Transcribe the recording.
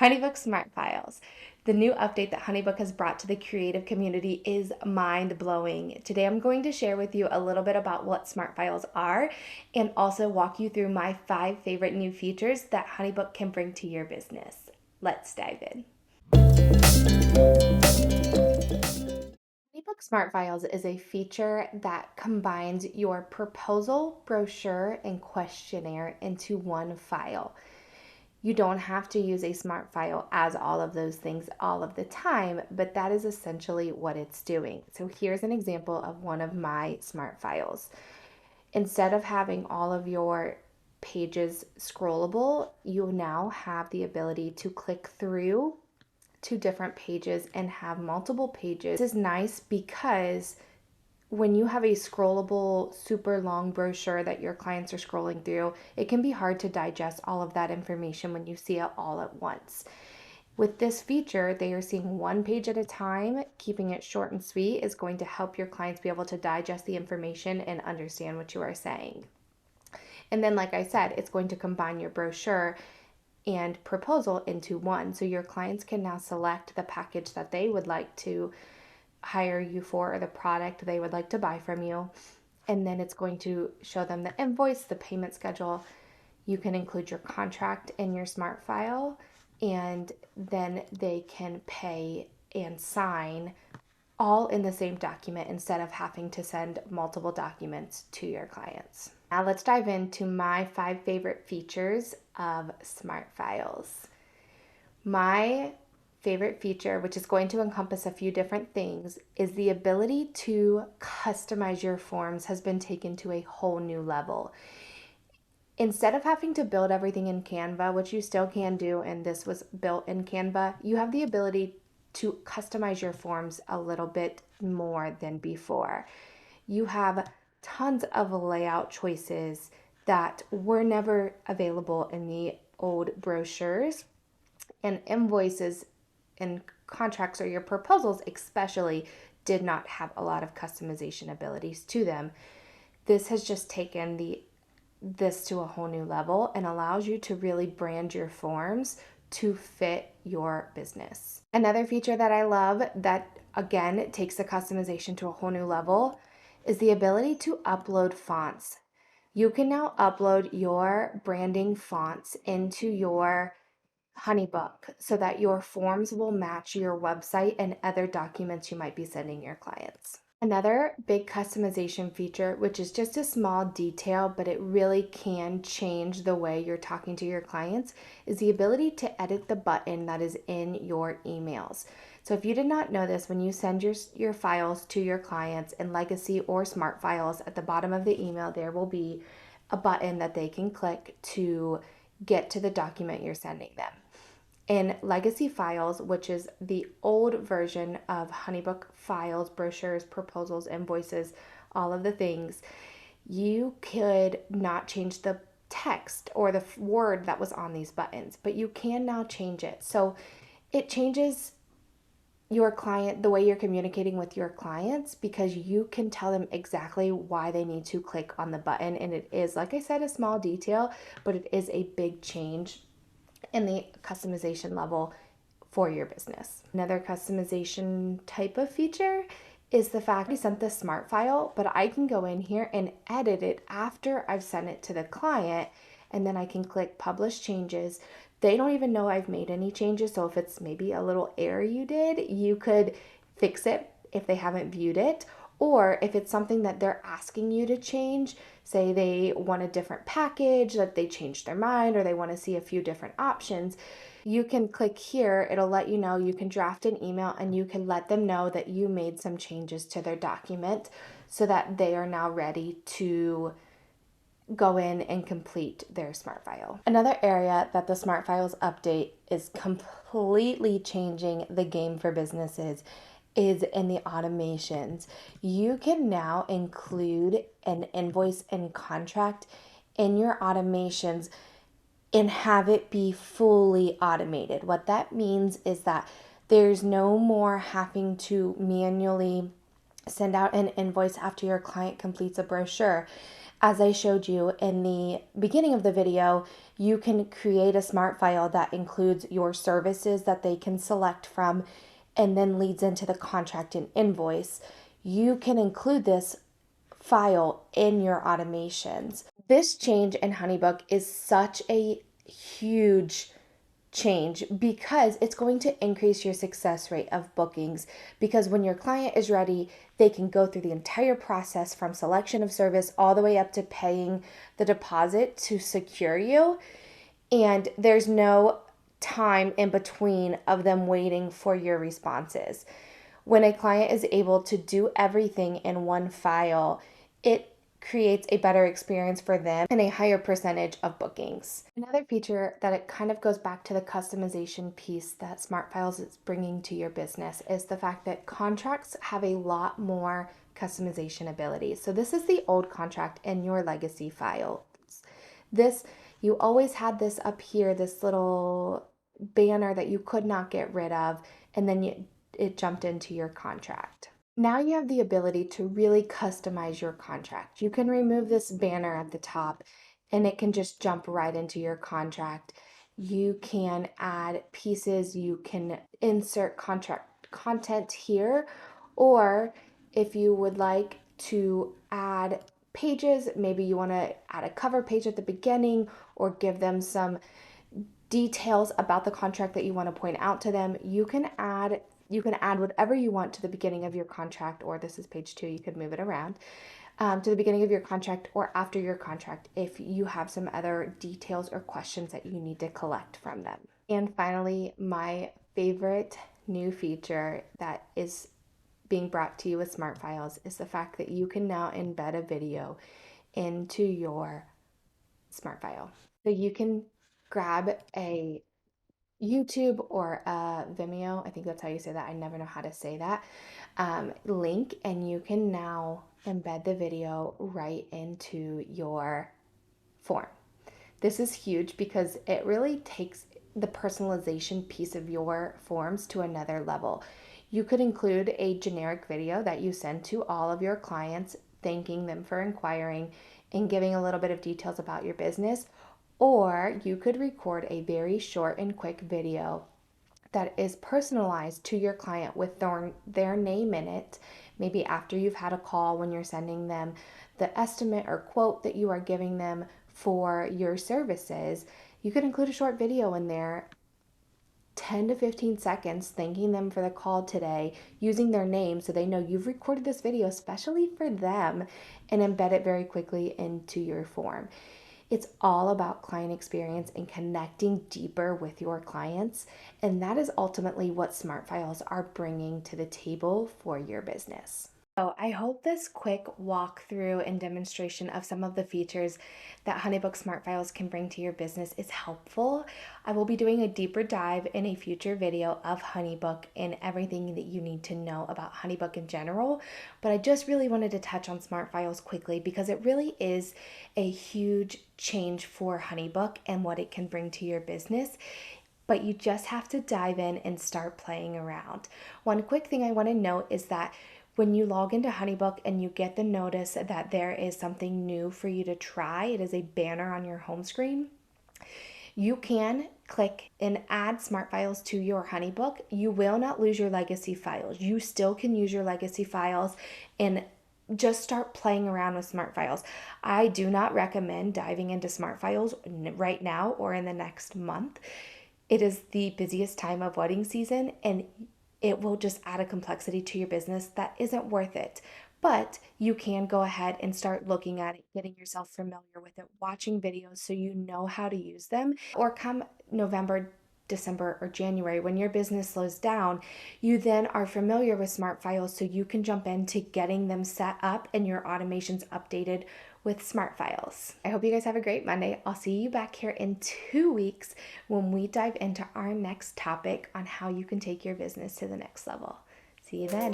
Honeybook Smart Files. The new update that Honeybook has brought to the creative community is mind-blowing. Today I'm going to share with you a little bit about what Smart Files are and also walk you through my 5 favorite new features that Honeybook can bring to your business. Let's dive in. Honeybook Smart Files is a feature that combines your proposal, brochure, and questionnaire into one file. You don't have to use a smart file as all of those things all of the time, but that is essentially what it's doing. So here's an example of one of my smart files. Instead of having all of your pages scrollable, you now have the ability to click through to different pages and have multiple pages. This is nice because when you have a scrollable, super long brochure that your clients are scrolling through, it can be hard to digest all of that information when you see it all at once. With this feature, they are seeing one page at a time. Keeping it short and sweet is going to help your clients be able to digest the information and understand what you are saying. And then, like I said, it's going to combine your brochure and proposal into one. So your clients can now select the package that they would like to hire you for or the product they would like to buy from you. And then it's going to show them the invoice, the payment schedule. You can include your contract in your smart file, and then they can pay and sign all in the same document instead of having to send multiple documents to your clients. Now let's dive into my 5 favorite features of smart files. My favorite feature, which is going to encompass a few different things, is the ability to customize your forms has been taken to a whole new level. Instead of having to build everything in Canva, which you still can do, and this was built in Canva, you have the ability to customize your forms a little bit more than before. You have tons of layout choices that were never available in the old brochures, and invoices and contracts, or your proposals especially, did not have a lot of customization abilities to them. This has just taken this to a whole new level and allows you to really brand your forms to fit your business. Another feature that I love that again takes the customization to a whole new level is the ability to upload fonts. You can now upload your branding fonts into your Honeybook so that your forms will match your website and other documents you might be sending your clients. Another big customization feature, which is just a small detail, but it really can change the way you're talking to your clients, is the ability to edit the button that is in your emails. So if you did not know this, when you send your files to your clients in Legacy or Smart Files, at the bottom of the email, there will be a button that they can click to get to the document you're sending them. In Legacy Files, which is the old version of Honeybook files, brochures, proposals, invoices, all of the things, you could not change the text or the word that was on these buttons, but you can now change it. So it changes your client, the way you're communicating with your clients, because you can tell them exactly why they need to click on the button. And it is, like I said, a small detail, but it is a big change in the customization level for your business. Another customization type of feature is the fact I sent the smart file, but I can go in here and edit it after I've sent it to the client, and then I can click publish changes. They don't even know I've made any changes, so if it's maybe a little error you did, you could fix it if they haven't viewed it. Or if it's something that they're asking you to change, say they want a different package, that they changed their mind, or they want to see a few different options, you can click here. It'll let you know. You can draft an email and you can let them know that you made some changes to their document so that they are now ready to go in and complete their smart file. Another area that the smart files update is completely changing the game for businesses is in the automations. You can now include an invoice and contract in your automations and have it be fully automated. What that means is that there's no more having to manually send out an invoice after your client completes a brochure, As I showed you in the beginning of the video, you can create a smart file that includes your services that they can select from and then leads into the contract and invoice. You can include this file in your automations. This change in Honeybook is such a huge change because it's going to increase your success rate of bookings, because when your client is ready, they can go through the entire process from selection of service all the way up to paying the deposit to secure you, and there's no time in between of them waiting for your responses. When a client is able to do everything in one file, it creates a better experience for them and a higher percentage of bookings. Another feature that it kind of goes back to the customization piece that Smart Files is bringing to your business is the fact that contracts have a lot more customization abilities. So this is the old contract in your legacy files. This, you always had this up here, this little banner that you could not get rid of, and then it jumped into your contract. Now you have the ability to really customize your contract. You can remove this banner at the top and it can just jump right into your contract. You can add pieces, you can insert contract content here, or if you would like to add pages, maybe you want to add a cover page at the beginning or give them some details about the contract that you want to point out to them. You can add whatever you want to the beginning of your contract, or this is page 2, you could move it around to the beginning of your contract or after your contract if you have some other details or questions that you need to collect from them. And finally, my favorite new feature that is being brought to you with Smart Files is the fact that you can now embed a video into your Smart File. So you can grab a YouTube or Vimeo, I think that's how you say that, I never know how to say that, link, and you can now embed the video right into your form. This is huge because it really takes the personalization piece of your forms to another level. You could include a generic video that you send to all of your clients, thanking them for inquiring and giving a little bit of details about your business. Or you could record a very short and quick video that is personalized to your client with their name in it. Maybe after you've had a call, when you're sending them the estimate or quote that you are giving them for your services, you could include a short video in there, 10 to 15 seconds, thanking them for the call today, using their name so they know you've recorded this video especially for them, and embed it very quickly into your form. It's all about client experience and connecting deeper with your clients. And that is ultimately what Smart Files are bringing to the table for your business. So I hope this quick walkthrough and demonstration of some of the features that Honeybook Smart Files can bring to your business is helpful. I will be doing a deeper dive in a future video of Honeybook and everything that you need to know about Honeybook in general, but I just really wanted to touch on Smart Files quickly because it really is a huge change for Honeybook and what it can bring to your business. But you just have to dive in and start playing around. One quick thing I want to note is that when you log into Honeybook and you get the notice that there is something new for you to try, it is a banner on your home screen, you can click and add Smart Files to your Honeybook. You will not lose your legacy files. You still can use your legacy files and just start playing around with Smart Files. I do not recommend diving into Smart Files right now or in the next month. It is the busiest time of wedding season, and it will just add a complexity to your business that isn't worth it. But you can go ahead and start looking at it, getting yourself familiar with it, watching videos so you know how to use them. Or come November, December, or January, when your business slows down, you then are familiar with Smart Files so you can jump into getting them set up and your automations updated with Smart Files. I hope you guys have a great Monday. I'll see you back here in 2 weeks when we dive into our next topic on how you can take your business to the next level. See you then.